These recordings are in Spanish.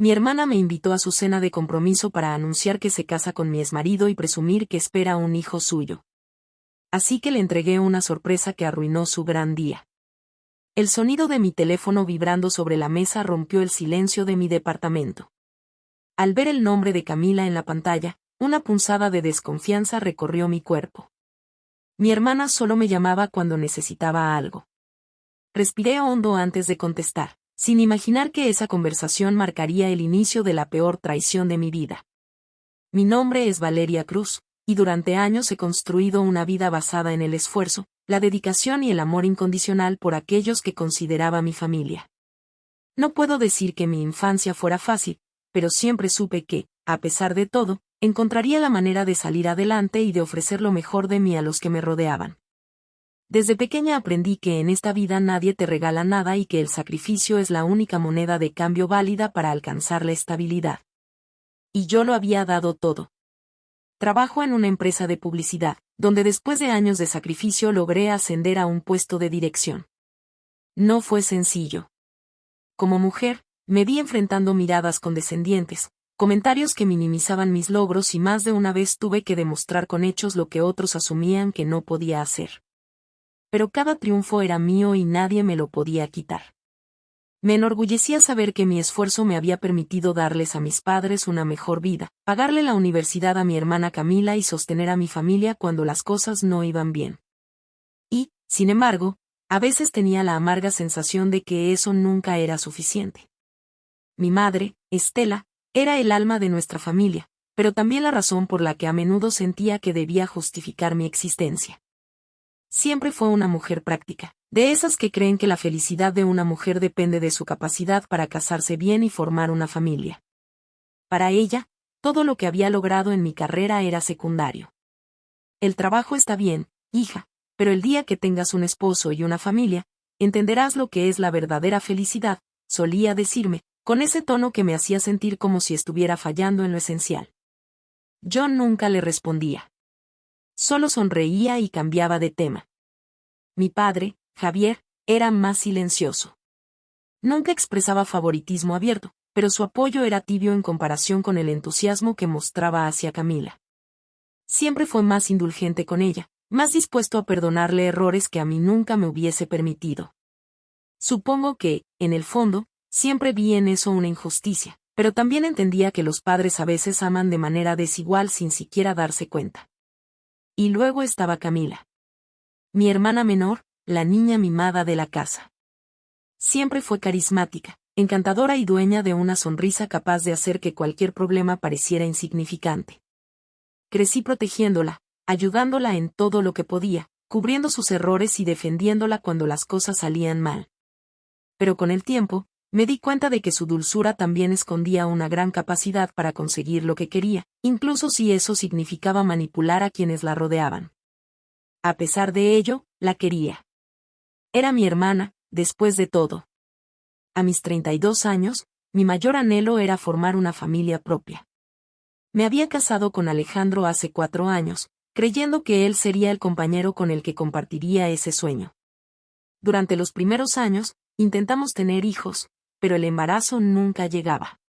Mi hermana me invitó a su cena de compromiso para anunciar que se casa con mi exmarido y presumir que espera un hijo suyo. Así que le entregué una sorpresa que arruinó su gran día. El sonido de mi teléfono vibrando sobre la mesa rompió el silencio de mi departamento. Al ver el nombre de Camila en la pantalla, una punzada de desconfianza recorrió mi cuerpo. Mi hermana solo me llamaba cuando necesitaba algo. Respiré hondo antes de contestar, sin imaginar que esa conversación marcaría el inicio de la peor traición de mi vida. Mi nombre es Valeria Cruz, y durante años he construido una vida basada en el esfuerzo, la dedicación y el amor incondicional por aquellos que consideraba mi familia. No puedo decir que mi infancia fuera fácil, pero siempre supe que, a pesar de todo, encontraría la manera de salir adelante y de ofrecer lo mejor de mí a los que me rodeaban. Desde pequeña aprendí que en esta vida nadie te regala nada y que el sacrificio es la única moneda de cambio válida para alcanzar la estabilidad. Y yo lo había dado todo. Trabajo en una empresa de publicidad, donde después de años de sacrificio logré ascender a un puesto de dirección. No fue sencillo. Como mujer, me vi enfrentando miradas condescendientes, comentarios que minimizaban mis logros y más de una vez tuve que demostrar con hechos lo que otros asumían que no podía hacer. Pero cada triunfo era mío y nadie me lo podía quitar. Me enorgullecía saber que mi esfuerzo me había permitido darles a mis padres una mejor vida, pagarle la universidad a mi hermana Camila y sostener a mi familia cuando las cosas no iban bien. Y, sin embargo, a veces tenía la amarga sensación de que eso nunca era suficiente. Mi madre, Estela, era el alma de nuestra familia, pero también la razón por la que a menudo sentía que debía justificar mi existencia. Siempre fue una mujer práctica, de esas que creen que la felicidad de una mujer depende de su capacidad para casarse bien y formar una familia. Para ella, todo lo que había logrado en mi carrera era secundario. El trabajo está bien, hija, pero el día que tengas un esposo y una familia, entenderás lo que es la verdadera felicidad, solía decirme, con ese tono que me hacía sentir como si estuviera fallando en lo esencial. Yo nunca le respondía. Solo sonreía y cambiaba de tema. Mi padre, Javier, era más silencioso. Nunca expresaba favoritismo abierto, pero su apoyo era tibio en comparación con el entusiasmo que mostraba hacia Camila. Siempre fue más indulgente con ella, más dispuesto a perdonarle errores que a mí nunca me hubiese permitido. Supongo que, en el fondo, siempre vi en eso una injusticia, pero también entendía que los padres a veces aman de manera desigual sin siquiera darse cuenta. Y luego estaba Camila. Mi hermana menor, la niña mimada de la casa. Siempre fue carismática, encantadora y dueña de una sonrisa capaz de hacer que cualquier problema pareciera insignificante. Crecí protegiéndola, ayudándola en todo lo que podía, cubriendo sus errores y defendiéndola cuando las cosas salían mal. Pero con el tiempo, me di cuenta de que su dulzura también escondía una gran capacidad para conseguir lo que quería, incluso si eso significaba manipular a quienes la rodeaban. A pesar de ello, la quería. Era mi hermana, después de todo. A mis 32 años, mi mayor anhelo era formar una familia propia. Me había casado con Alejandro hace 4 años, creyendo que él sería el compañero con el que compartiría ese sueño. Durante los primeros años, intentamos tener hijos, pero el embarazo nunca llegaba.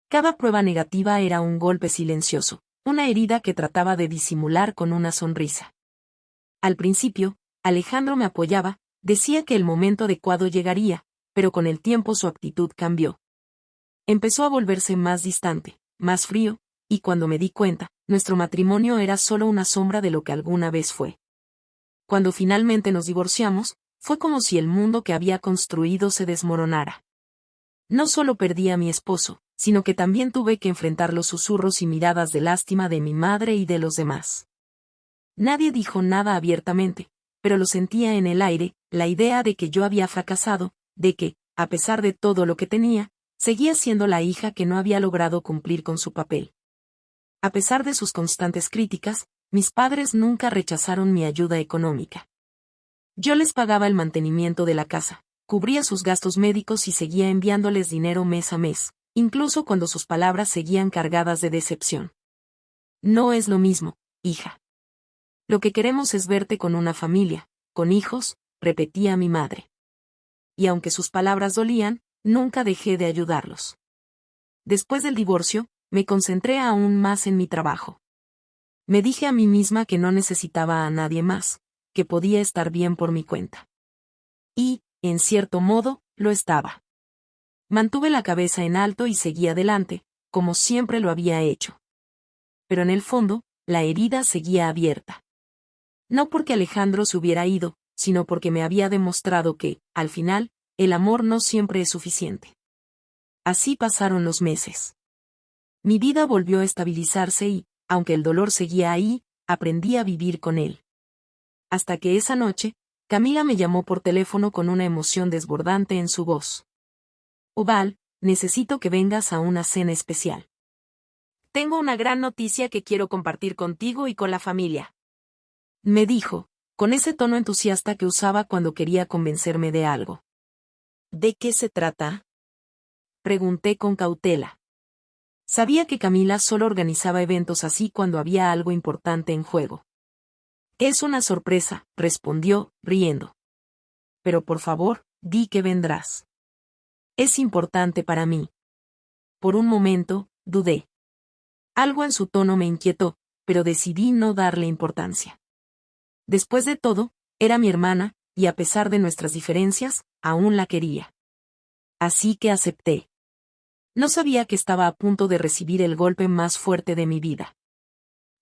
Cada prueba negativa era un golpe silencioso, una herida que trataba de disimular con una sonrisa. Al principio, Alejandro me apoyaba, decía que el momento adecuado llegaría, pero con el tiempo su actitud cambió. Empezó a volverse más distante, más frío, y cuando me di cuenta, nuestro matrimonio era solo una sombra de lo que alguna vez fue. Cuando finalmente nos divorciamos, fue como si el mundo que había construido se desmoronara. No solo perdí a mi esposo, sino que también tuve que enfrentar los susurros y miradas de lástima de mi madre y de los demás. Nadie dijo nada abiertamente, pero lo sentía en el aire, la idea de que yo había fracasado, de que, a pesar de todo lo que tenía, seguía siendo la hija que no había logrado cumplir con su papel. A pesar de sus constantes críticas, mis padres nunca rechazaron mi ayuda económica. Yo les pagaba el mantenimiento de la casa, cubría sus gastos médicos y seguía enviándoles dinero mes a mes, incluso cuando sus palabras seguían cargadas de decepción. No es lo mismo, hija. Lo que queremos es verte con una familia, con hijos, repetía mi madre. Y aunque sus palabras dolían, nunca dejé de ayudarlos. Después del divorcio, me concentré aún más en mi trabajo. Me dije a mí misma que no necesitaba a nadie más, que podía estar bien por mi cuenta. Y, en cierto modo, lo estaba. Mantuve la cabeza en alto y seguí adelante, como siempre lo había hecho. Pero en el fondo, la herida seguía abierta. No porque Alejandro se hubiera ido, sino porque me había demostrado que, al final, el amor no siempre es suficiente. Así pasaron los meses. Mi vida volvió a estabilizarse y, aunque el dolor seguía ahí, aprendí a vivir con él. Hasta que esa noche, Camila me llamó por teléfono con una emoción desbordante en su voz. Oval, necesito que vengas a una cena especial. Tengo una gran noticia que quiero compartir contigo y con la familia. Me dijo, con ese tono entusiasta que usaba cuando quería convencerme de algo. ¿De qué se trata? Pregunté con cautela. Sabía que Camila solo organizaba eventos así cuando había algo importante en juego. Es una sorpresa, respondió, riendo. Pero por favor, di que vendrás. Es importante para mí. Por un momento, dudé. Algo en su tono me inquietó, pero decidí no darle importancia. Después de todo, era mi hermana, y a pesar de nuestras diferencias, aún la quería. Así que acepté. No sabía que estaba a punto de recibir el golpe más fuerte de mi vida.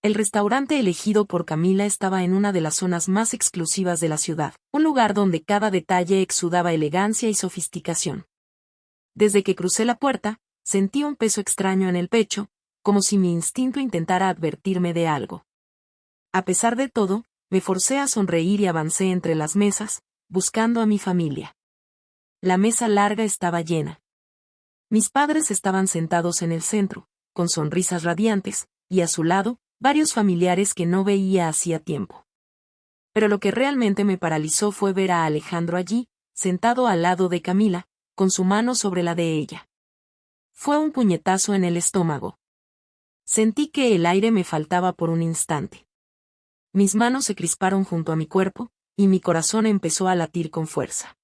El restaurante elegido por Camila estaba en una de las zonas más exclusivas de la ciudad, un lugar donde cada detalle exudaba elegancia y sofisticación. Desde que crucé la puerta, sentí un peso extraño en el pecho, como si mi instinto intentara advertirme de algo. A pesar de todo, me forcé a sonreír y avancé entre las mesas, buscando a mi familia. La mesa larga estaba llena. Mis padres estaban sentados en el centro, con sonrisas radiantes, y a su lado, varios familiares que no veía hacía tiempo. Pero lo que realmente me paralizó fue ver a Alejandro allí, sentado al lado de Camila, con su mano sobre la de ella. Fue un puñetazo en el estómago. Sentí que el aire me faltaba por un instante. Mis manos se crisparon junto a mi cuerpo, y mi corazón empezó a latir con fuerza.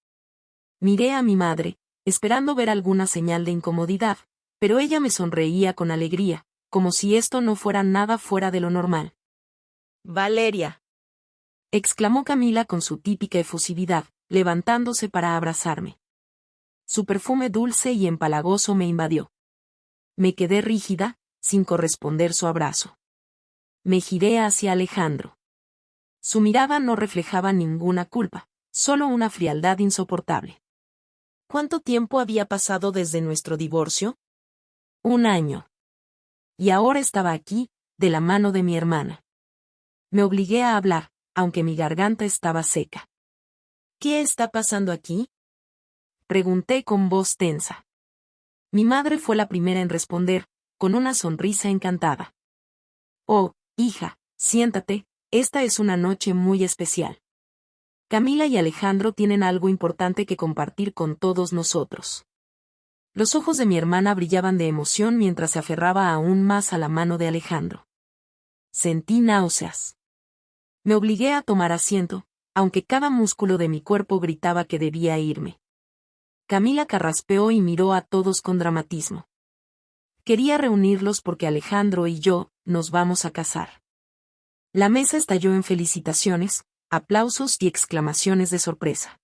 Miré a mi madre, esperando ver alguna señal de incomodidad, pero ella me sonreía con alegría, como si esto no fuera nada fuera de lo normal. «Valeria», exclamó Camila con su típica efusividad, levantándose para abrazarme. Su perfume dulce y empalagoso me invadió. Me quedé rígida, sin corresponder su abrazo. Me giré hacia Alejandro. Su mirada no reflejaba ninguna culpa, solo una frialdad insoportable. ¿Cuánto tiempo había pasado desde nuestro divorcio? 1 año. Y ahora estaba aquí, de la mano de mi hermana. Me obligué a hablar, aunque mi garganta estaba seca. ¿Qué está pasando aquí?, pregunté con voz tensa. Mi madre fue la primera en responder, con una sonrisa encantada. Oh, hija, siéntate, esta es una noche muy especial. Camila y Alejandro tienen algo importante que compartir con todos nosotros. Los ojos de mi hermana brillaban de emoción mientras se aferraba aún más a la mano de Alejandro. Sentí náuseas. Me obligué a tomar asiento, aunque cada músculo de mi cuerpo gritaba que debía irme. Camila carraspeó y miró a todos con dramatismo. Quería reunirlos porque Alejandro y yo nos vamos a casar. La mesa estalló en felicitaciones, aplausos y exclamaciones de sorpresa.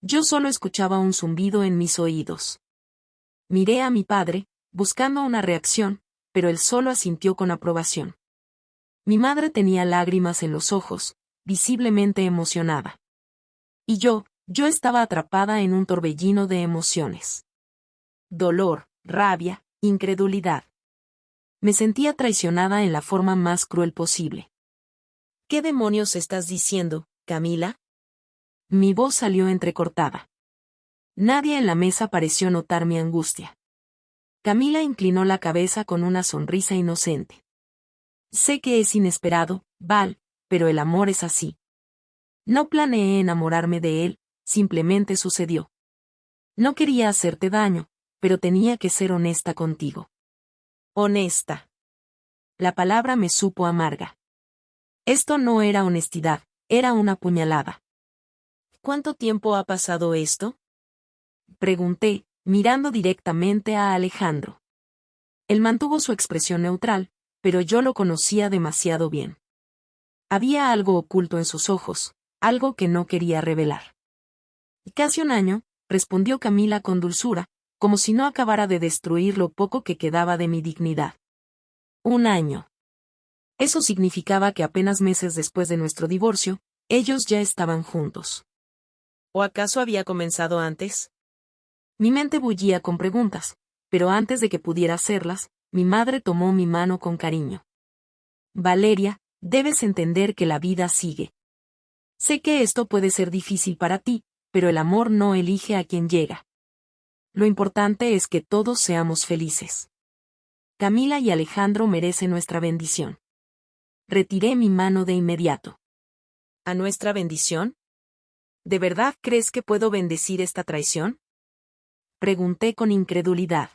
Yo solo escuchaba un zumbido en mis oídos. Miré a mi padre, buscando una reacción, pero él solo asintió con aprobación. Mi madre tenía lágrimas en los ojos, visiblemente emocionada. Y yo estaba atrapada en un torbellino de emociones. Dolor, rabia, incredulidad. Me sentía traicionada en la forma más cruel posible. ¿Qué demonios estás diciendo, Camila? Mi voz salió entrecortada. Nadie en la mesa pareció notar mi angustia. Camila inclinó la cabeza con una sonrisa inocente. Sé que es inesperado, Val, pero el amor es así. No planeé enamorarme de él, simplemente sucedió. No quería hacerte daño, pero tenía que ser honesta contigo. Honesta. La palabra me supo amarga. Esto no era honestidad, era una puñalada. ¿Cuánto tiempo ha pasado esto?, pregunté, mirando directamente a Alejandro. Él mantuvo su expresión neutral, pero yo lo conocía demasiado bien. Había algo oculto en sus ojos, algo que no quería revelar. Casi un año, respondió Camila con dulzura, como si no acabara de destruir lo poco que quedaba de mi dignidad. Un año. Eso significaba que apenas meses después de nuestro divorcio, ellos ya estaban juntos. ¿O acaso había comenzado antes? Mi mente bullía con preguntas, pero antes de que pudiera hacerlas, mi madre tomó mi mano con cariño. Valeria, debes entender que la vida sigue. Sé que esto puede ser difícil para ti, pero el amor no elige a quien llega. Lo importante es que todos seamos felices. Camila y Alejandro merecen nuestra bendición. Retiré mi mano de inmediato. ¿A nuestra bendición? ¿De verdad crees que puedo bendecir esta traición? Pregunté con incredulidad.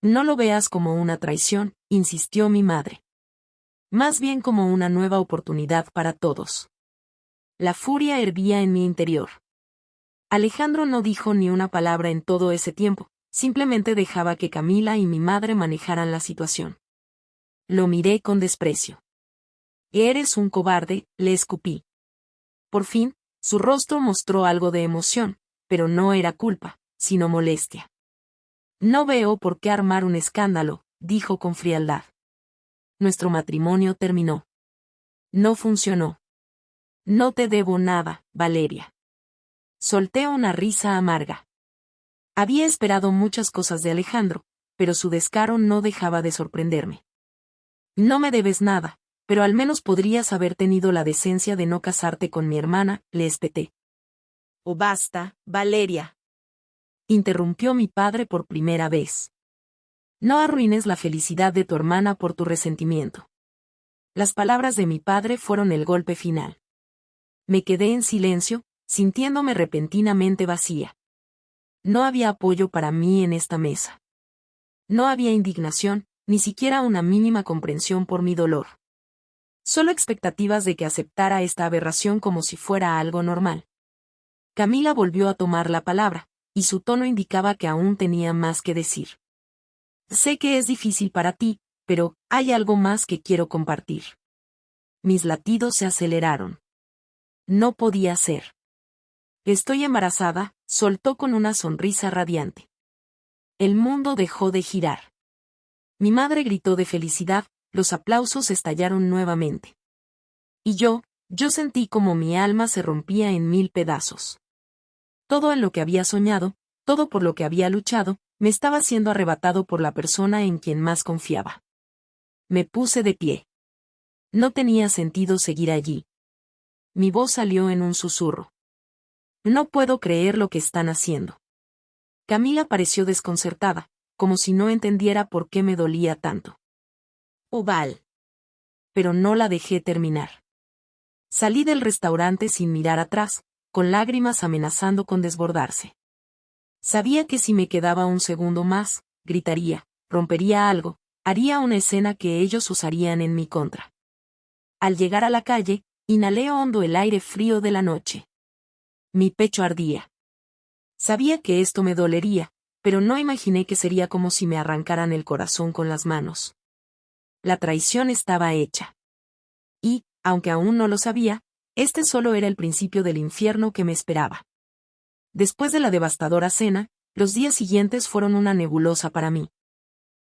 No lo veas como una traición, insistió mi madre. Más bien como una nueva oportunidad para todos. La furia hervía en mi interior. Alejandro no dijo ni una palabra en todo ese tiempo, simplemente dejaba que Camila y mi madre manejaran la situación. Lo miré con desprecio. Eres un cobarde, le escupí. Por fin, su rostro mostró algo de emoción, pero no era culpa, sino molestia. No veo por qué armar un escándalo, dijo con frialdad. Nuestro matrimonio terminó. No funcionó. No te debo nada, Valeria. Solté una risa amarga. Había esperado muchas cosas de Alejandro, pero su descaro no dejaba de sorprenderme. No me debes nada, pero al menos podrías haber tenido la decencia de no casarte con mi hermana, le espeté. Oh, basta, Valeria. Interrumpió mi padre por primera vez. No arruines la felicidad de tu hermana por tu resentimiento. Las palabras de mi padre fueron el golpe final. Me quedé en silencio, sintiéndome repentinamente vacía. No había apoyo para mí en esta mesa. No había indignación, ni siquiera una mínima comprensión por mi dolor. Solo expectativas de que aceptara esta aberración como si fuera algo normal. Camila volvió a tomar la palabra, y su tono indicaba que aún tenía más que decir. Sé que es difícil para ti, pero hay algo más que quiero compartir. Mis latidos se aceleraron. No podía ser. Estoy embarazada, soltó con una sonrisa radiante. El mundo dejó de girar. Mi madre gritó de felicidad, los aplausos estallaron nuevamente. Y yo sentí como mi alma se rompía en 1000 pedazos. Todo en lo que había soñado, todo por lo que había luchado, me estaba siendo arrebatado por la persona en quien más confiaba. Me puse de pie. No tenía sentido seguir allí. Mi voz salió en un susurro. No puedo creer lo que están haciendo. Camila pareció desconcertada, como si no entendiera por qué me dolía tanto. Val. Pero no la dejé terminar. Salí del restaurante sin mirar atrás, con lágrimas amenazando con desbordarse. Sabía que si me quedaba un segundo más, gritaría, rompería algo, haría una escena que ellos usarían en mi contra. Al llegar a la calle, inhalé hondo el aire frío de la noche. Mi pecho ardía. Sabía que esto me dolería, pero no imaginé que sería como si me arrancaran el corazón con las manos. La traición estaba hecha. Y, aunque aún no lo sabía, este solo era el principio del infierno que me esperaba. Después de la devastadora cena, los días siguientes fueron una nebulosa para mí.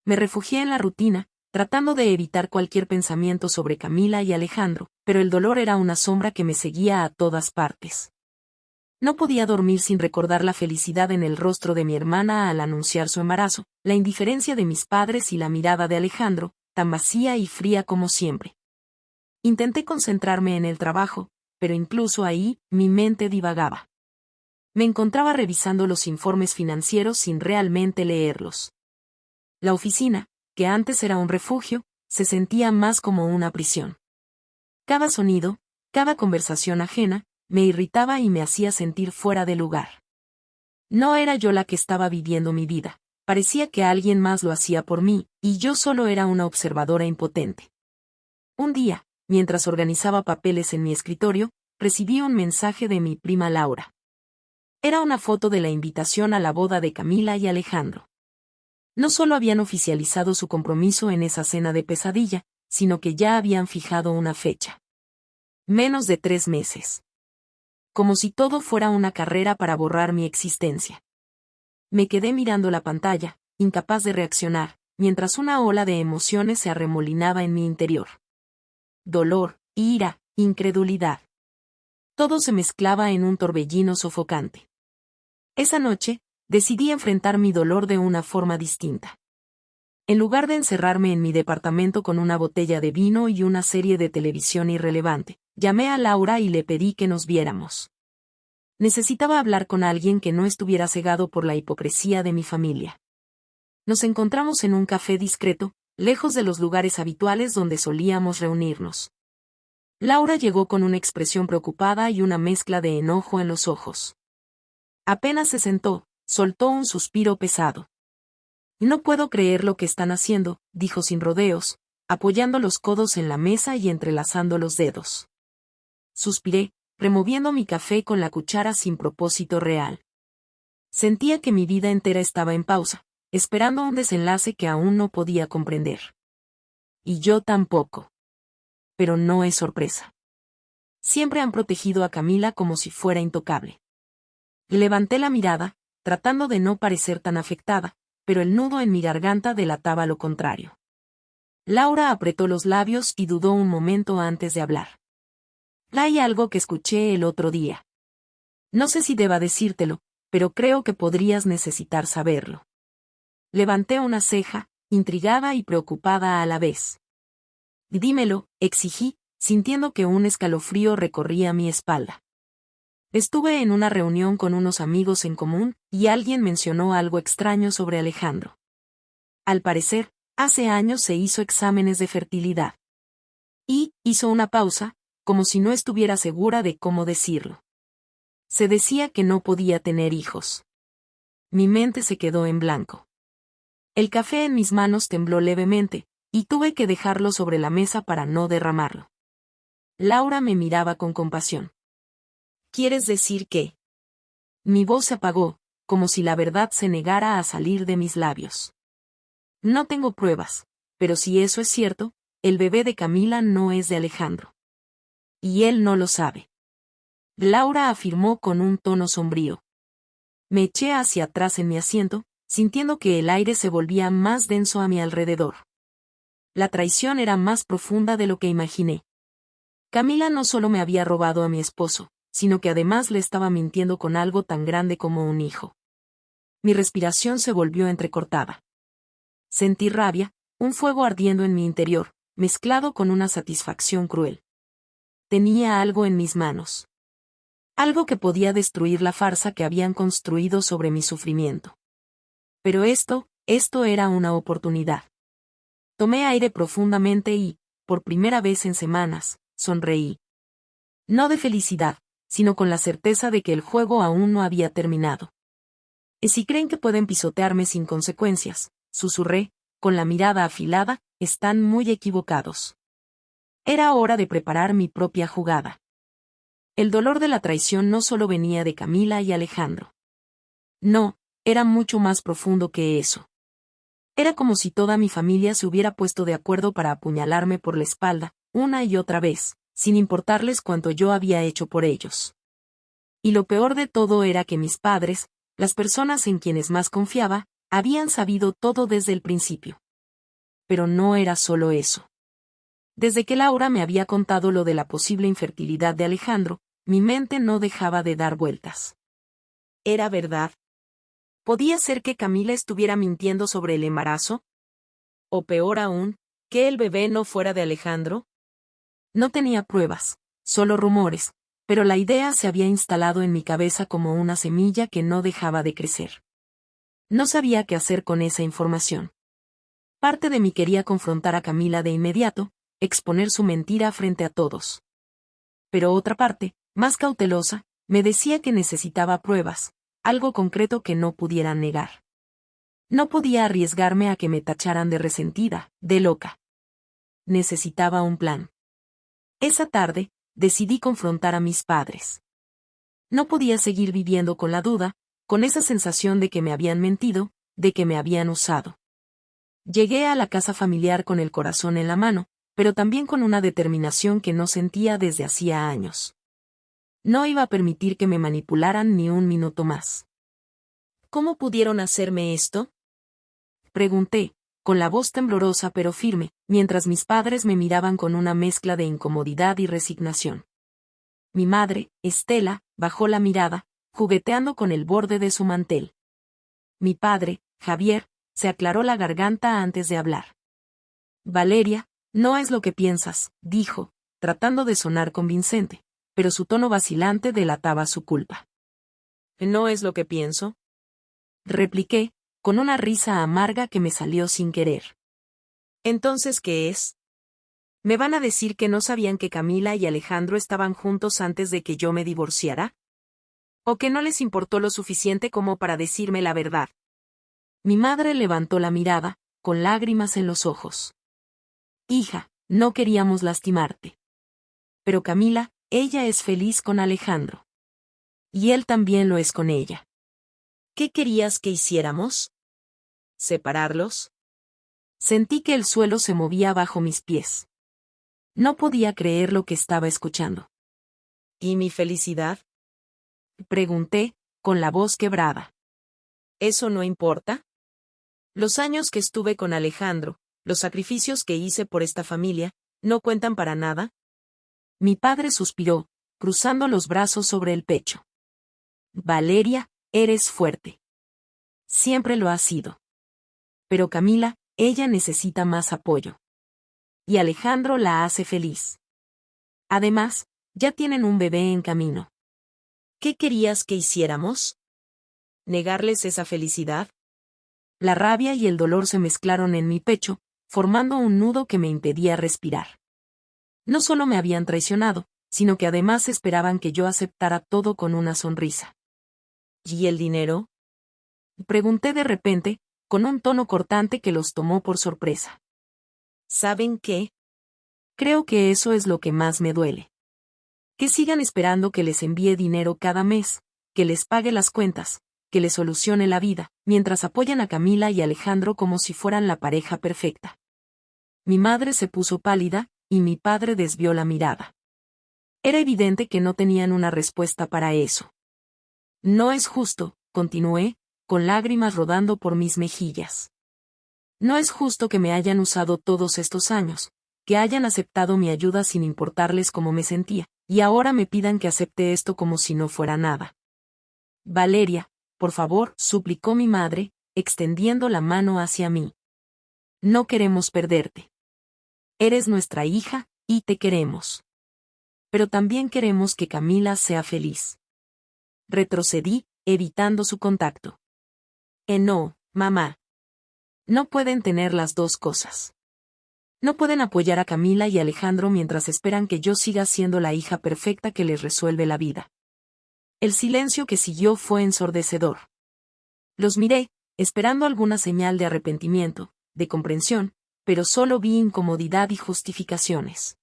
Me refugié en la rutina, tratando de evitar cualquier pensamiento sobre Camila y Alejandro, pero el dolor era una sombra que me seguía a todas partes. No podía dormir sin recordar la felicidad en el rostro de mi hermana al anunciar su embarazo, la indiferencia de mis padres y la mirada de Alejandro, tan vacía y fría como siempre. Intenté concentrarme en el trabajo, pero incluso ahí, mi mente divagaba. Me encontraba revisando los informes financieros sin realmente leerlos. La oficina, que antes era un refugio, se sentía más como una prisión. Cada sonido, cada conversación ajena, me irritaba y me hacía sentir fuera de lugar. No era yo la que estaba viviendo mi vida, parecía que alguien más lo hacía por mí, y yo solo era una observadora impotente. Un día, mientras organizaba papeles en mi escritorio, recibí un mensaje de mi prima Laura. Era una foto de la invitación a la boda de Camila y Alejandro. No solo habían oficializado su compromiso en esa cena de pesadilla, sino que ya habían fijado una fecha. Menos de 3 meses. Como si todo fuera una carrera para borrar mi existencia. Me quedé mirando la pantalla, incapaz de reaccionar, mientras una ola de emociones se arremolinaba en mi interior. Dolor, ira, incredulidad. Todo se mezclaba en un torbellino sofocante. Esa noche, decidí enfrentar mi dolor de una forma distinta. En lugar de encerrarme en mi departamento con una botella de vino y una serie de televisión irrelevante, llamé a Laura y le pedí que nos viéramos. Necesitaba hablar con alguien que no estuviera cegado por la hipocresía de mi familia. Nos encontramos en un café discreto, lejos de los lugares habituales donde solíamos reunirnos. Laura llegó con una expresión preocupada y una mezcla de enojo en los ojos. Apenas se sentó, soltó un suspiro pesado. No puedo creer lo que están haciendo, dijo sin rodeos, apoyando los codos en la mesa y entrelazando los dedos. Suspiré, removiendo mi café con la cuchara sin propósito real. Sentía que mi vida entera estaba en pausa, esperando un desenlace que aún no podía comprender. Y yo tampoco. Pero no es sorpresa. Siempre han protegido a Camila como si fuera intocable. Levanté la mirada, tratando de no parecer tan afectada, pero el nudo en mi garganta delataba lo contrario. Laura apretó los labios y dudó un momento antes de hablar. Hay algo que escuché el otro día. No sé si deba decírtelo, pero creo que podrías necesitar saberlo. Levanté una ceja, intrigada y preocupada a la vez. Dímelo, exigí, sintiendo que un escalofrío recorría mi espalda. Estuve en una reunión con unos amigos en común, y alguien mencionó algo extraño sobre Alejandro. Al parecer, hace años se hizo exámenes de fertilidad. Y hizo una pausa, como si no estuviera segura de cómo decirlo. Se decía que no podía tener hijos. Mi mente se quedó en blanco. El café en mis manos tembló levemente, y tuve que dejarlo sobre la mesa para no derramarlo. Laura me miraba con compasión. ¿Quieres decir qué? Mi voz se apagó, como si la verdad se negara a salir de mis labios. No tengo pruebas, pero si eso es cierto, el bebé de Camila no es de Alejandro. Y él no lo sabe. Laura afirmó con un tono sombrío. Me eché hacia atrás en mi asiento, sintiendo que el aire se volvía más denso a mi alrededor. La traición era más profunda de lo que imaginé. Camila no solo me había robado a mi esposo, sino que además le estaba mintiendo con algo tan grande como un hijo. Mi respiración se volvió entrecortada. Sentí rabia, un fuego ardiendo en mi interior, mezclado con una satisfacción cruel. Tenía algo en mis manos. Algo que podía destruir la farsa que habían construido sobre mi sufrimiento. Pero esto era una oportunidad. Tomé aire profundamente y, por primera vez en semanas, sonreí. No de felicidad, sino con la certeza de que el juego aún no había terminado. Y si creen que pueden pisotearme sin consecuencias, susurré, con la mirada afilada, están muy equivocados. Era hora de preparar mi propia jugada. El dolor de la traición no solo venía de Camila y Alejandro. No, era mucho más profundo que eso. Era como si toda mi familia se hubiera puesto de acuerdo para apuñalarme por la espalda, una y otra vez, sin importarles cuánto yo había hecho por ellos. Y lo peor de todo era que mis padres, las personas en quienes más confiaba, habían sabido todo desde el principio. Pero no era solo eso. Desde que Laura me había contado lo de la posible infertilidad de Alejandro, mi mente no dejaba de dar vueltas. ¿Era verdad? ¿Podía ser que Camila estuviera mintiendo sobre el embarazo? O peor aún, que el bebé no fuera de Alejandro. No tenía pruebas, solo rumores, pero la idea se había instalado en mi cabeza como una semilla que no dejaba de crecer. No sabía qué hacer con esa información. Parte de mí quería confrontar a Camila de inmediato, exponer su mentira frente a todos. Pero otra parte, más cautelosa, me decía que necesitaba pruebas, algo concreto que no pudieran negar. No podía arriesgarme a que me tacharan de resentida, de loca. Necesitaba un plan. Esa tarde, decidí confrontar a mis padres. No podía seguir viviendo con la duda, con esa sensación de que me habían mentido, de que me habían usado. Llegué a la casa familiar con el corazón en la mano, pero también con una determinación que no sentía desde hacía años. No iba a permitir que me manipularan ni un minuto más. ¿Cómo pudieron hacerme esto? Pregunté, con la voz temblorosa pero firme, mientras mis padres me miraban con una mezcla de incomodidad y resignación. Mi madre, Estela, bajó la mirada, jugueteando con el borde de su mantel. Mi padre, Javier, se aclaró la garganta antes de hablar. Valeria, no es lo que piensas, dijo, tratando de sonar convincente, pero su tono vacilante delataba su culpa. ¿No es lo que pienso? Repliqué, con una risa amarga que me salió sin querer. ¿Entonces qué es? ¿Me van a decir que no sabían que Camila y Alejandro estaban juntos antes de que yo me divorciara? ¿O que no les importó lo suficiente como para decirme la verdad? Mi madre levantó la mirada, con lágrimas en los ojos. Hija, no queríamos lastimarte. Pero Camila, ella es feliz con Alejandro. Y él también lo es con ella. ¿Qué querías que hiciéramos? ¿Separarlos? Sentí que el suelo se movía bajo mis pies. No podía creer lo que estaba escuchando. ¿Y mi felicidad? Pregunté, con la voz quebrada. ¿Eso no importa? Los años que estuve con Alejandro, los sacrificios que hice por esta familia, ¿no cuentan para nada? Mi padre suspiró, cruzando los brazos sobre el pecho. Valeria, eres fuerte. Siempre lo has sido. Pero Camila, ella necesita más apoyo. Y Alejandro la hace feliz. Además, ya tienen un bebé en camino. ¿Qué querías que hiciéramos? ¿Negarles esa felicidad? La rabia y el dolor se mezclaron en mi pecho, formando un nudo que me impedía respirar. No solo me habían traicionado, sino que además esperaban que yo aceptara todo con una sonrisa. ¿Y el dinero? Pregunté de repente, con un tono cortante que los tomó por sorpresa. ¿Saben qué? Creo que eso es lo que más me duele. Que sigan esperando que les envíe dinero cada mes, que les pague las cuentas, que les solucione la vida, mientras apoyan a Camila y Alejandro como si fueran la pareja perfecta. Mi madre se puso pálida, y mi padre desvió la mirada. Era evidente que no tenían una respuesta para eso. No es justo, continué, con lágrimas rodando por mis mejillas. No es justo que me hayan usado todos estos años, que hayan aceptado mi ayuda sin importarles cómo me sentía, y ahora me pidan que acepte esto como si no fuera nada. Valeria, por favor, suplicó mi madre, extendiendo la mano hacia mí. No queremos perderte. Eres nuestra hija, y te queremos. Pero también queremos que Camila sea feliz. Retrocedí, evitando su contacto. No, mamá. No pueden tener las dos cosas. No pueden apoyar a Camila y Alejandro mientras esperan que yo siga siendo la hija perfecta que les resuelve la vida. El silencio que siguió fue ensordecedor. Los miré, esperando alguna señal de arrepentimiento, de comprensión, pero solo vi incomodidad y justificaciones.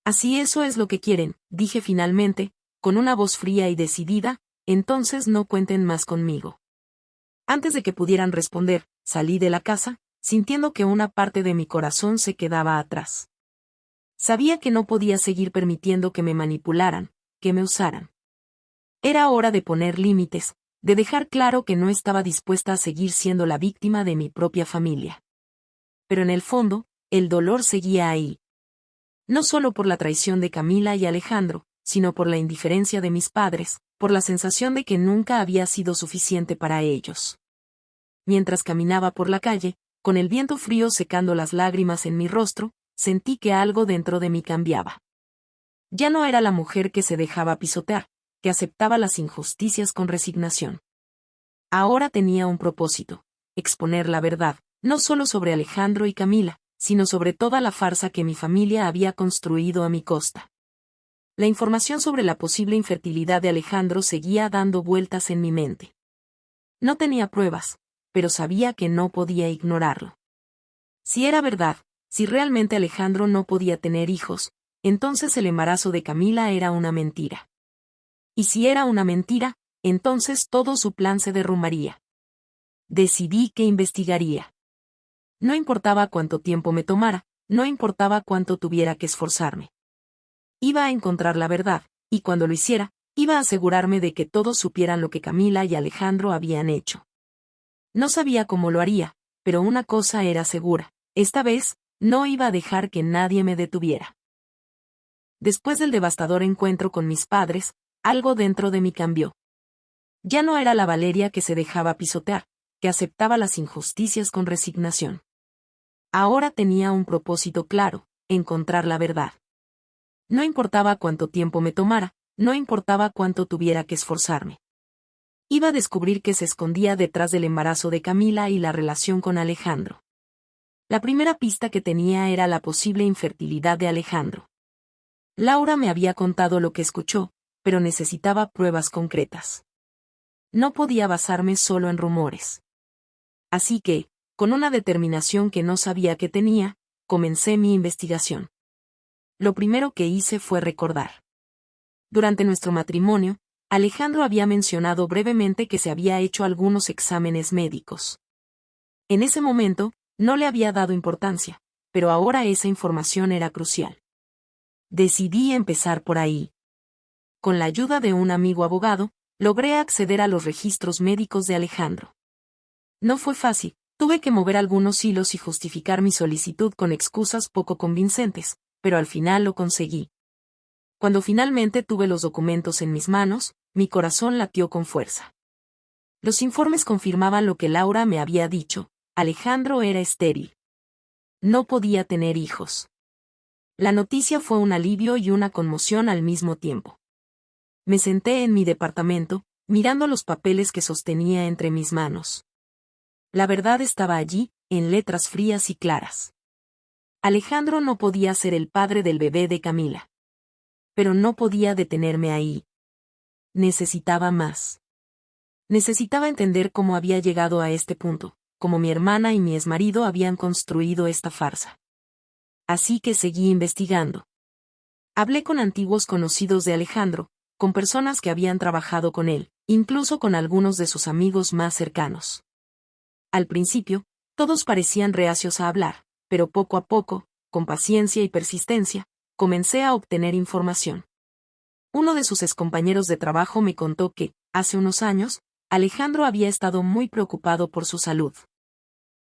Así eso es lo que quieren, dije finalmente, con una voz fría y decidida, entonces no cuenten más conmigo. Antes de que pudieran responder, salí de la casa, sintiendo que una parte de mi corazón se quedaba atrás. Sabía que no podía seguir permitiendo que me manipularan, que me usaran. Era hora de poner límites, de dejar claro que no estaba dispuesta a seguir siendo la víctima de mi propia familia. Pero en el fondo, el dolor seguía ahí. No solo por la traición de Camila y Alejandro, sino por la indiferencia de mis padres, por la sensación de que nunca había sido suficiente para ellos. Mientras caminaba por la calle, con el viento frío secando las lágrimas en mi rostro, sentí que algo dentro de mí cambiaba. Ya no era la mujer que se dejaba pisotear, que aceptaba las injusticias con resignación. Ahora tenía un propósito: exponer la verdad, no solo sobre Alejandro y Camila, sino sobre toda la farsa que mi familia había construido a mi costa. La información sobre la posible infertilidad de Alejandro seguía dando vueltas en mi mente. No tenía pruebas, pero sabía que no podía ignorarlo. Si era verdad, si realmente Alejandro no podía tener hijos, entonces el embarazo de Camila era una mentira. Y si era una mentira, entonces todo su plan se derrumbaría. Decidí que investigaría. No importaba cuánto tiempo me tomara, no importaba cuánto tuviera que esforzarme. Iba a encontrar la verdad, y cuando lo hiciera, iba a asegurarme de que todos supieran lo que Camila y Alejandro habían hecho. No sabía cómo lo haría, pero una cosa era segura: esta vez, no iba a dejar que nadie me detuviera. Después del devastador encuentro con mis padres, algo dentro de mí cambió. Ya no era la Valeria que se dejaba pisotear, que aceptaba las injusticias con resignación. Ahora tenía un propósito claro: encontrar la verdad. No importaba cuánto tiempo me tomara, no importaba cuánto tuviera que esforzarme. Iba a descubrir qué se escondía detrás del embarazo de Camila y la relación con Alejandro. La primera pista que tenía era la posible infertilidad de Alejandro. Laura me había contado lo que escuchó, pero necesitaba pruebas concretas. No podía basarme solo en rumores. Así que, con una determinación que no sabía que tenía, comencé mi investigación. Lo primero que hice fue recordar. Durante nuestro matrimonio, Alejandro había mencionado brevemente que se había hecho algunos exámenes médicos. En ese momento, no le había dado importancia, pero ahora esa información era crucial. Decidí empezar por ahí. Con la ayuda de un amigo abogado, logré acceder a los registros médicos de Alejandro. No fue fácil, tuve que mover algunos hilos y justificar mi solicitud con excusas poco convincentes, pero al final lo conseguí. Cuando finalmente tuve los documentos en mis manos, mi corazón latió con fuerza. Los informes confirmaban lo que Laura me había dicho: Alejandro era estéril. No podía tener hijos. La noticia fue un alivio y una conmoción al mismo tiempo. Me senté en mi departamento, mirando los papeles que sostenía entre mis manos. La verdad estaba allí, en letras frías y claras. Alejandro no podía ser el padre del bebé de Camila. Pero no podía detenerme ahí. Necesitaba más. Necesitaba entender cómo había llegado a este punto, cómo mi hermana y mi exmarido habían construido esta farsa. Así que seguí investigando. Hablé con antiguos conocidos de Alejandro, con personas que habían trabajado con él, incluso con algunos de sus amigos más cercanos. Al principio, todos parecían reacios a hablar, pero poco a poco, con paciencia y persistencia, comencé a obtener información. Uno de sus excompañeros de trabajo me contó que, hace unos años, Alejandro había estado muy preocupado por su salud.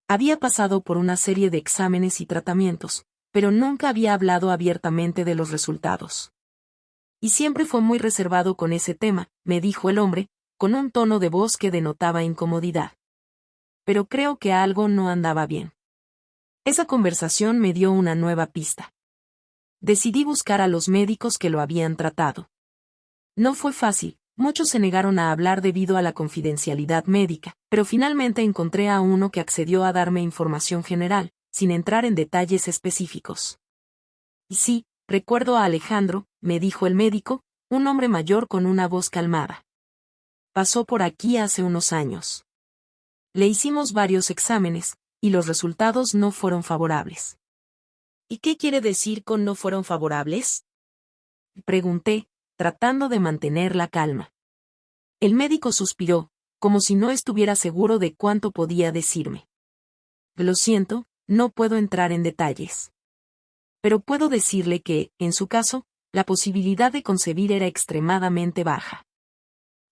Había pasado por una serie de exámenes y tratamientos, pero nunca había hablado abiertamente de los resultados. Y siempre fue muy reservado con ese tema, me dijo el hombre, con un tono de voz que denotaba incomodidad. Pero creo que algo no andaba bien. Esa conversación me dio una nueva pista. Decidí buscar a los médicos que lo habían tratado. No fue fácil, muchos se negaron a hablar debido a la confidencialidad médica, pero finalmente encontré a uno que accedió a darme información general, sin entrar en detalles específicos. Y sí, recuerdo a Alejandro, me dijo el médico, un hombre mayor con una voz calmada. Pasó por aquí hace unos años. Le hicimos varios exámenes, y los resultados no fueron favorables. ¿Y qué quiere decir con no fueron favorables? Pregunté, tratando de mantener la calma. El médico suspiró, como si no estuviera seguro de cuánto podía decirme. Lo siento, no puedo entrar en detalles. Pero puedo decirle que, en su caso, la posibilidad de concebir era extremadamente baja.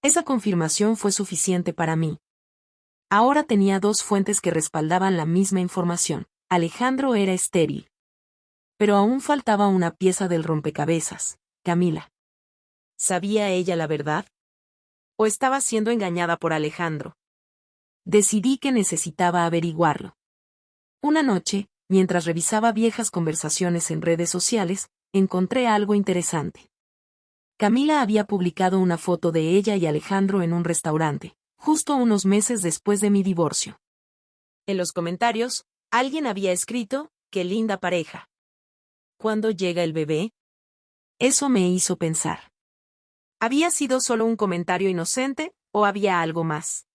Esa confirmación fue suficiente para mí. Ahora tenía dos fuentes que respaldaban la misma información: Alejandro era estéril. Pero aún faltaba una pieza del rompecabezas: Camila. ¿Sabía ella la verdad? ¿O estaba siendo engañada por Alejandro? Decidí que necesitaba averiguarlo. Una noche, mientras revisaba viejas conversaciones en redes sociales, encontré algo interesante. Camila había publicado una foto de ella y Alejandro en un restaurante, justo unos meses después de mi divorcio. En los comentarios, alguien había escrito: ¡qué linda pareja! ¿Cuándo llega el bebé? Eso me hizo pensar. ¿Había sido solo un comentario inocente, o había algo más?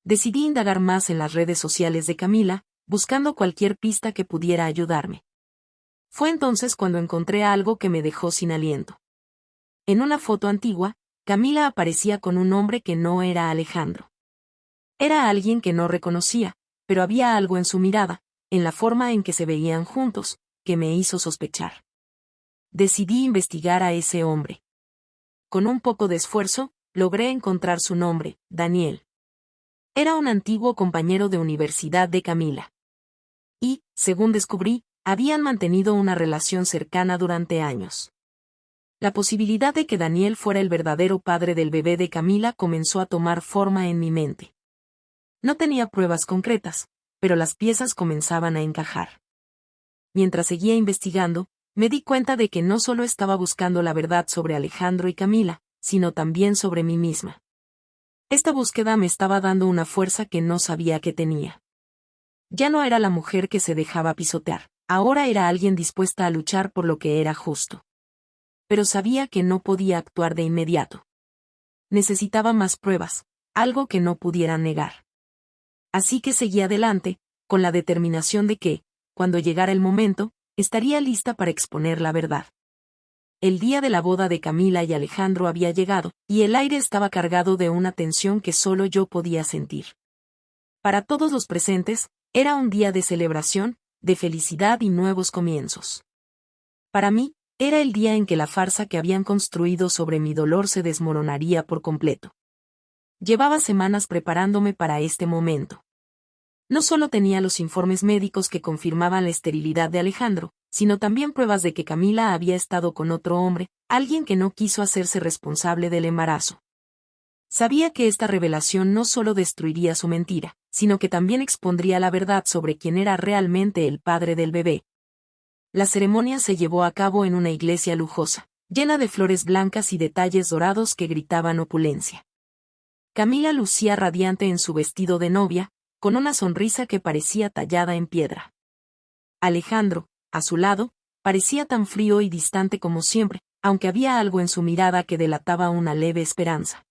Decidí indagar más en las redes sociales de Camila, buscando cualquier pista que pudiera ayudarme. Fue entonces cuando encontré algo que me dejó sin aliento. En una foto antigua, Camila aparecía con un hombre que no era Alejandro. Era alguien que no reconocía, pero había algo en su mirada, en la forma en que se veían juntos, que me hizo sospechar. Decidí investigar a ese hombre. Con un poco de esfuerzo, logré encontrar su nombre, Daniel. Era un antiguo compañero de universidad de Camila. Y, según descubrí, habían mantenido una relación cercana durante años. La posibilidad de que Daniel fuera el verdadero padre del bebé de Camila comenzó a tomar forma en mi mente. No tenía pruebas concretas, pero las piezas comenzaban a encajar. Mientras seguía investigando, me di cuenta de que no solo estaba buscando la verdad sobre Alejandro y Camila, sino también sobre mí misma. Esta búsqueda me estaba dando una fuerza que no sabía que tenía. Ya no era la mujer que se dejaba pisotear, ahora era alguien dispuesta a luchar por lo que era justo. Pero sabía que no podía actuar de inmediato. Necesitaba más pruebas, algo que no pudiera negar. Así que seguí adelante, con la determinación de que, cuando llegara el momento, estaría lista para exponer la verdad. El día de la boda de Camila y Alejandro había llegado, y el aire estaba cargado de una tensión que solo yo podía sentir. Para todos los presentes, era un día de celebración, de felicidad y nuevos comienzos. Para mí, era el día en que la farsa que habían construido sobre mi dolor se desmoronaría por completo. Llevaba semanas preparándome para este momento. No solo tenía los informes médicos que confirmaban la esterilidad de Alejandro, sino también pruebas de que Camila había estado con otro hombre, alguien que no quiso hacerse responsable del embarazo. Sabía que esta revelación no solo destruiría su mentira, sino que también expondría la verdad sobre quién era realmente el padre del bebé. La ceremonia se llevó a cabo en una iglesia lujosa, llena de flores blancas y detalles dorados que gritaban opulencia. Camila lucía radiante en su vestido de novia, con una sonrisa que parecía tallada en piedra. Alejandro, a su lado, parecía tan frío y distante como siempre, aunque había algo en su mirada que delataba una leve esperanza.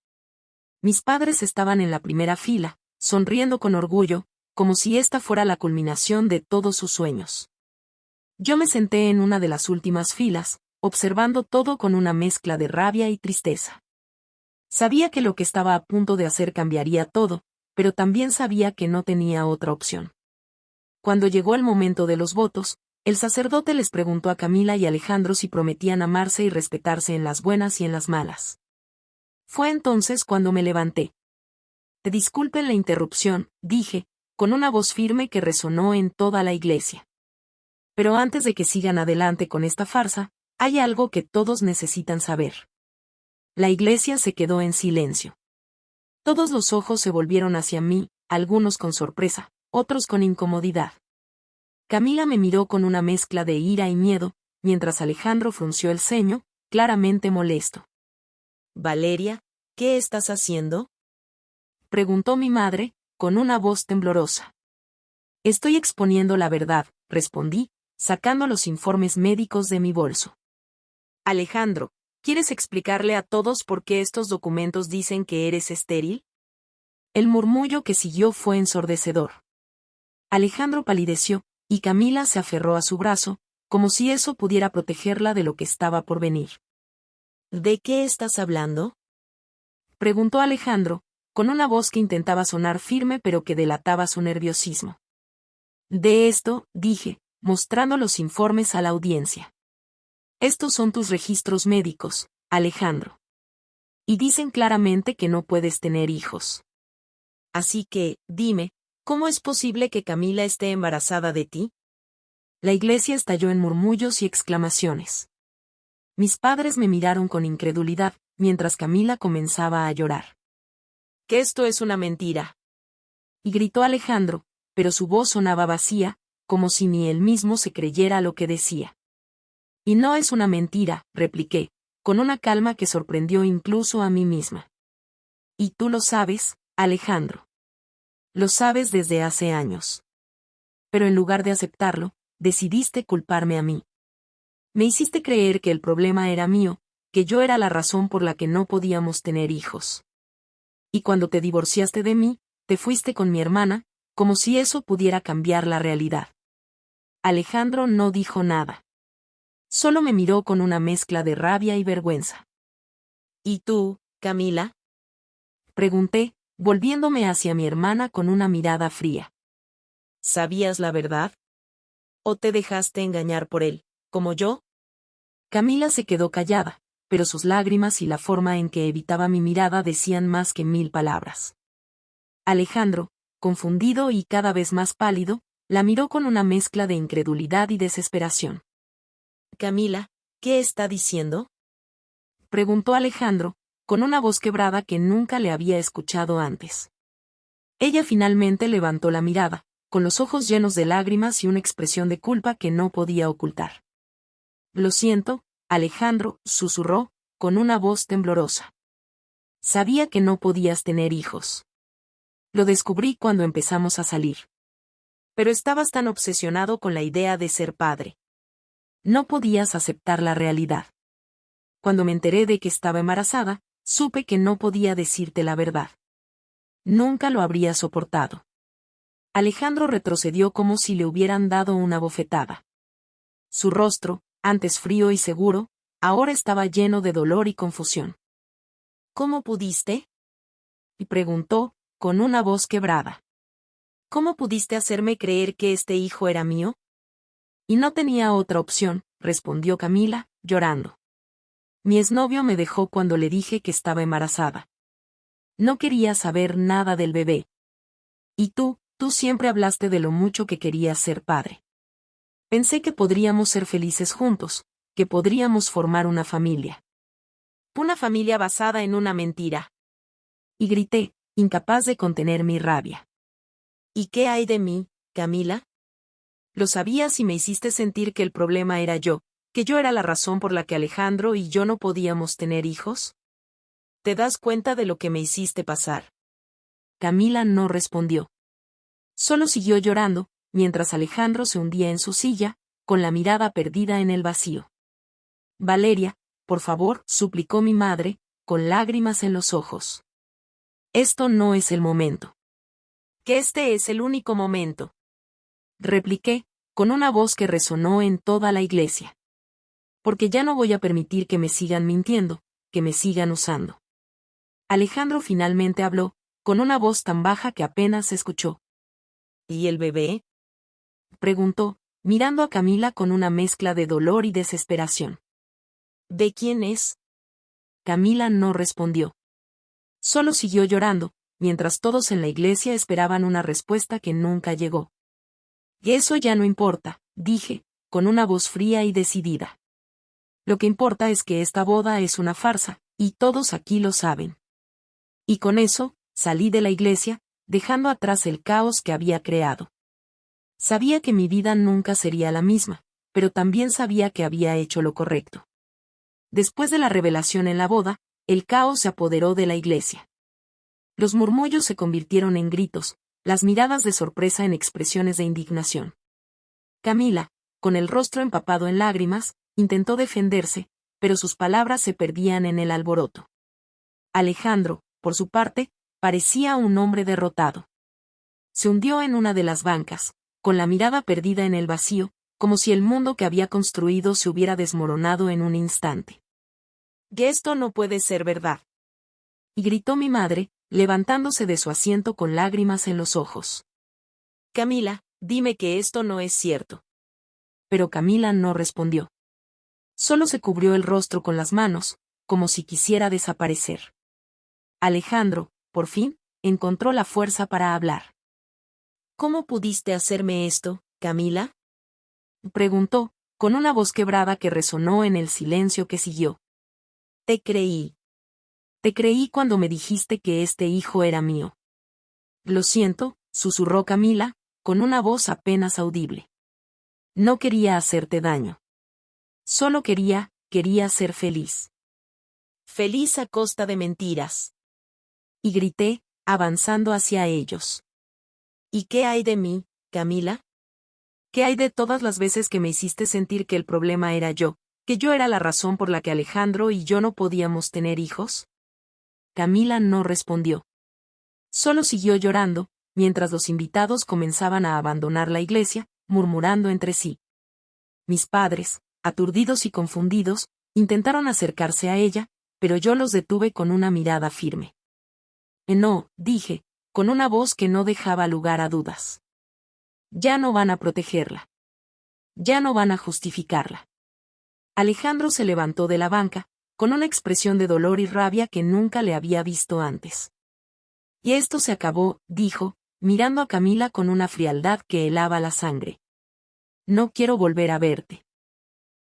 Mis padres estaban en la primera fila, sonriendo con orgullo, como si esta fuera la culminación de todos sus sueños. Yo me senté en una de las últimas filas, observando todo con una mezcla de rabia y tristeza. Sabía que lo que estaba a punto de hacer cambiaría todo, pero también sabía que no tenía otra opción. Cuando llegó el momento de los votos, el sacerdote les preguntó a Camila y Alejandro si prometían amarse y respetarse en las buenas y en las malas. Fue entonces cuando me levanté. Disculpen la interrupción, dije, con una voz firme que resonó en toda la iglesia. Pero antes de que sigan adelante con esta farsa, hay algo que todos necesitan saber. La iglesia se quedó en silencio. Todos los ojos se volvieron hacia mí, algunos con sorpresa, otros con incomodidad. Camila me miró con una mezcla de ira y miedo, mientras Alejandro frunció el ceño, claramente molesto. Valeria, ¿qué estás haciendo? Preguntó mi madre, con una voz temblorosa. Estoy exponiendo la verdad, respondí, sacando los informes médicos de mi bolso. Alejandro, ¿quieres explicarle a todos por qué estos documentos dicen que eres estéril? El murmullo que siguió fue ensordecedor. Alejandro palideció, y Camila se aferró a su brazo, como si eso pudiera protegerla de lo que estaba por venir. ¿De qué estás hablando? Preguntó Alejandro, con una voz que intentaba sonar firme pero que delataba su nerviosismo. De esto, dije, mostrando los informes a la audiencia. Estos son tus registros médicos, Alejandro. Y dicen claramente que no puedes tener hijos. Así que, dime, ¿cómo es posible que Camila esté embarazada de ti? La iglesia estalló en murmullos y exclamaciones. Mis padres me miraron con incredulidad, mientras Camila comenzaba a llorar. Que esto es una mentira. Y gritó Alejandro, pero su voz sonaba vacía, como si ni él mismo se creyera lo que decía. Y no es una mentira, repliqué, con una calma que sorprendió incluso a mí misma. Y tú lo sabes, Alejandro. Lo sabes desde hace años. Pero en lugar de aceptarlo, decidiste culparme a mí. Me hiciste creer que el problema era mío, que yo era la razón por la que no podíamos tener hijos. Y cuando te divorciaste de mí, te fuiste con mi hermana, como si eso pudiera cambiar la realidad. Alejandro no dijo nada. Solo me miró con una mezcla de rabia y vergüenza. ¿Y tú, Camila? Pregunté, volviéndome hacia mi hermana con una mirada fría. ¿Sabías la verdad? ¿O te dejaste engañar por él, como yo? Camila se quedó callada, pero sus lágrimas y la forma en que evitaba mi mirada decían más que 1000 palabras. Alejandro, confundido y cada vez más pálido, la miró con una mezcla de incredulidad y desesperación. Camila, ¿qué está diciendo? Preguntó Alejandro, con una voz quebrada que nunca le había escuchado antes. Ella finalmente levantó la mirada, con los ojos llenos de lágrimas y una expresión de culpa que no podía ocultar. Lo siento, Alejandro, susurró, con una voz temblorosa. Sabía que no podías tener hijos. Lo descubrí cuando empezamos a salir. Pero estabas tan obsesionado con la idea de ser padre. No podías aceptar la realidad. Cuando me enteré de que estaba embarazada, supe que no podía decirte la verdad. Nunca lo habría soportado. Alejandro retrocedió como si le hubieran dado una bofetada. Su rostro, antes frío y seguro, ahora estaba lleno de dolor y confusión. ¿Cómo pudiste? Y preguntó, con una voz quebrada. ¿Cómo pudiste hacerme creer que este hijo era mío? Y no tenía otra opción, respondió Camila, llorando. Mi exnovio me dejó cuando le dije que estaba embarazada. No quería saber nada del bebé. Y tú siempre hablaste de lo mucho que querías ser padre. Pensé que podríamos ser felices juntos, que podríamos formar una familia. Una familia basada en una mentira. Y grité, incapaz de contener mi rabia. ¿Y qué hay de mí, Camila? Lo sabías y me hiciste sentir que el problema era yo, que yo era la razón por la que Alejandro y yo no podíamos tener hijos. ¿Te das cuenta de lo que me hiciste pasar? Camila no respondió. Solo siguió llorando, mientras Alejandro se hundía en su silla, con la mirada perdida en el vacío. Valeria, por favor, suplicó mi madre, con lágrimas en los ojos. Esto no es el momento. Que este es el único momento. Repliqué, con una voz que resonó en toda la iglesia. Porque ya no voy a permitir que me sigan mintiendo, que me sigan usando. Alejandro finalmente habló, con una voz tan baja que apenas se escuchó. ¿Y el bebé? Preguntó, mirando a Camila con una mezcla de dolor y desesperación. ¿De quién es? Camila no respondió. Solo siguió llorando, mientras todos en la iglesia esperaban una respuesta que nunca llegó. Y eso ya no importa, dije, con una voz fría y decidida. Lo que importa es que esta boda es una farsa, y todos aquí lo saben. Y con eso, salí de la iglesia, dejando atrás el caos que había creado. Sabía que mi vida nunca sería la misma, pero también sabía que había hecho lo correcto. Después de la revelación en la boda, el caos se apoderó de la iglesia. Los murmullos se convirtieron en gritos, las miradas de sorpresa en expresiones de indignación. Camila, con el rostro empapado en lágrimas, intentó defenderse, pero sus palabras se perdían en el alboroto. Alejandro, por su parte, parecía un hombre derrotado. Se hundió en una de las bancas, con la mirada perdida en el vacío, como si el mundo que había construido se hubiera desmoronado en un instante. Que esto no puede ser verdad. Y gritó mi madre, levantándose de su asiento con lágrimas en los ojos. Camila, dime que esto no es cierto. Pero Camila no respondió. Solo se cubrió el rostro con las manos, como si quisiera desaparecer. Alejandro, por fin, encontró la fuerza para hablar. ¿Cómo pudiste hacerme esto, Camila? Preguntó, con una voz quebrada que resonó en el silencio que siguió. Te creí. Te creí cuando me dijiste que este hijo era mío. Lo siento, susurró Camila, con una voz apenas audible. No quería hacerte daño. Solo quería ser feliz. Feliz a costa de mentiras. Y grité, avanzando hacia ellos. ¿Y qué hay de mí, Camila? ¿Qué hay de todas las veces que me hiciste sentir que el problema era yo, que yo era la razón por la que Alejandro y yo no podíamos tener hijos? Camila no respondió. Solo siguió llorando, mientras los invitados comenzaban a abandonar la iglesia, murmurando entre sí. Mis padres, aturdidos y confundidos, intentaron acercarse a ella, pero yo los detuve con una mirada firme. No, dije, con una voz que no dejaba lugar a dudas. Ya no van a protegerla. ya no van a justificarla. Alejandro se levantó de la banca, con una expresión de dolor y rabia que nunca le había visto antes. Y esto se acabó, dijo, mirando a Camila con una frialdad que helaba la sangre. No quiero volver a verte.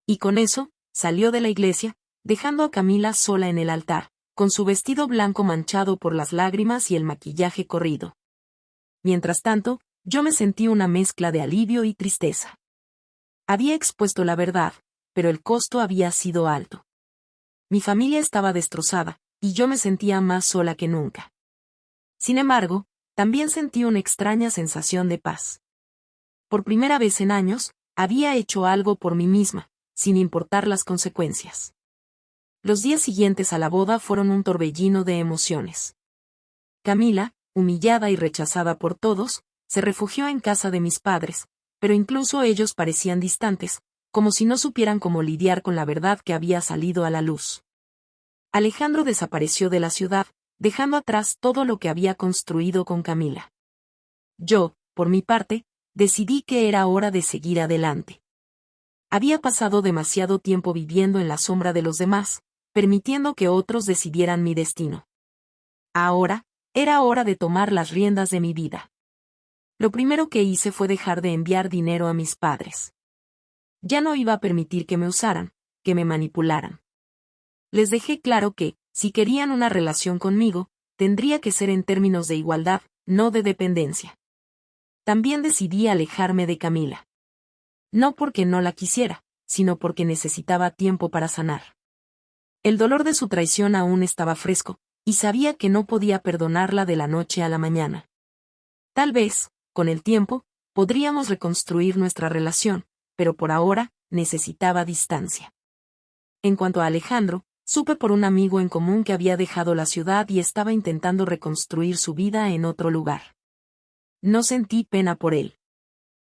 Y con eso, salió de la iglesia, dejando a Camila sola en el altar, con su vestido blanco manchado por las lágrimas y el maquillaje corrido. Mientras tanto, yo me sentí una mezcla de alivio y tristeza. Había expuesto la verdad, pero el costo había sido alto. Mi familia estaba destrozada, y yo me sentía más sola que nunca. Sin embargo, también sentí una extraña sensación de paz. Por primera vez en años, había hecho algo por mí misma, sin importar las consecuencias. Los días siguientes a la boda fueron un torbellino de emociones. Camila, humillada y rechazada por todos, se refugió en casa de mis padres, pero incluso ellos parecían distantes, como si no supieran cómo lidiar con la verdad que había salido a la luz. Alejandro desapareció de la ciudad, dejando atrás todo lo que había construido con Camila. Yo, por mi parte, decidí que era hora de seguir adelante. Había pasado demasiado tiempo viviendo en la sombra de los demás, permitiendo que otros decidieran mi destino. Ahora, era hora de tomar las riendas de mi vida. Lo primero que hice fue dejar de enviar dinero a mis padres. Ya no iba a permitir que me usaran, que me manipularan. Les dejé claro que, si querían una relación conmigo, tendría que ser en términos de igualdad, no de dependencia. También decidí alejarme de Camila. No porque no la quisiera, sino porque necesitaba tiempo para sanar. El dolor de su traición aún estaba fresco, y sabía que no podía perdonarla de la noche a la mañana. Tal vez, con el tiempo, podríamos reconstruir nuestra relación, pero por ahora, necesitaba distancia. En cuanto a Alejandro, supe por un amigo en común que había dejado la ciudad y estaba intentando reconstruir su vida en otro lugar. No sentí pena por él.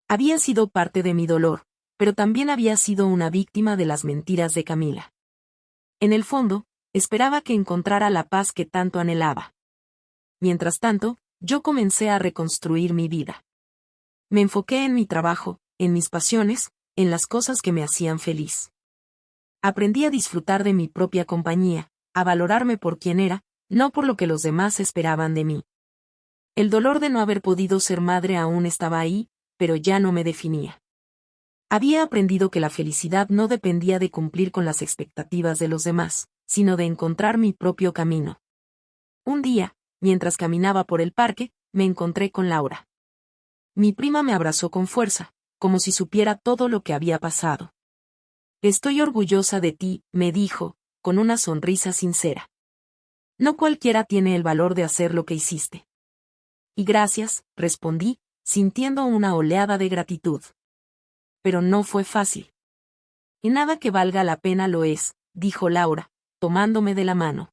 Había sido parte de mi dolor, pero también había sido una víctima de las mentiras de Camila. En el fondo, esperaba que encontrara la paz que tanto anhelaba. Mientras tanto, yo comencé a reconstruir mi vida. Me enfoqué en mi trabajo, en mis pasiones, en las cosas que me hacían feliz. Aprendí a disfrutar de mi propia compañía, a valorarme por quien era, no por lo que los demás esperaban de mí. El dolor de no haber podido ser madre aún estaba ahí, pero ya no me definía. Había aprendido que la felicidad no dependía de cumplir con las expectativas de los demás, sino de encontrar mi propio camino. Un día, mientras caminaba por el parque, me encontré con Laura. Mi prima me abrazó con fuerza, como si supiera todo lo que había pasado. Estoy orgullosa de ti, me dijo, con una sonrisa sincera. No cualquiera tiene el valor de hacer lo que hiciste. Y gracias, respondí, sintiendo una oleada de gratitud. Pero no fue fácil. Y nada que valga la pena lo es, dijo Laura, tomándome de la mano.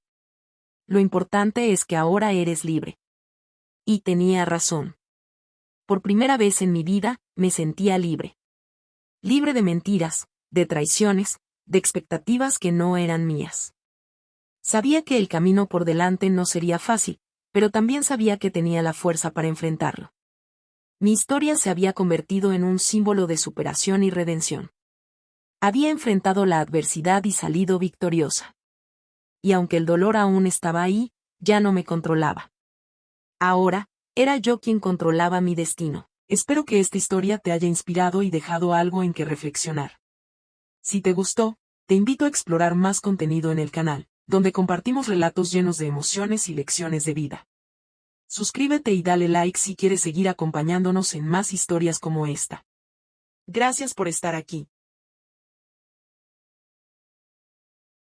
Lo importante es que ahora eres libre. Y tenía razón. Por primera vez en mi vida, me sentía libre. Libre de mentiras, de traiciones, de expectativas que no eran mías. Sabía que el camino por delante no sería fácil, pero también sabía que tenía la fuerza para enfrentarlo. Mi historia se había convertido en un símbolo de superación y redención. Había enfrentado la adversidad y salido victoriosa. Y aunque el dolor aún estaba ahí, ya no me controlaba. Ahora, era yo quien controlaba mi destino. Espero que esta historia te haya inspirado y dejado algo en que reflexionar. Si te gustó, te invito a explorar más contenido en el canal, donde compartimos relatos llenos de emociones y lecciones de vida. Suscríbete y dale like si quieres seguir acompañándonos en más historias como esta. Gracias por estar aquí.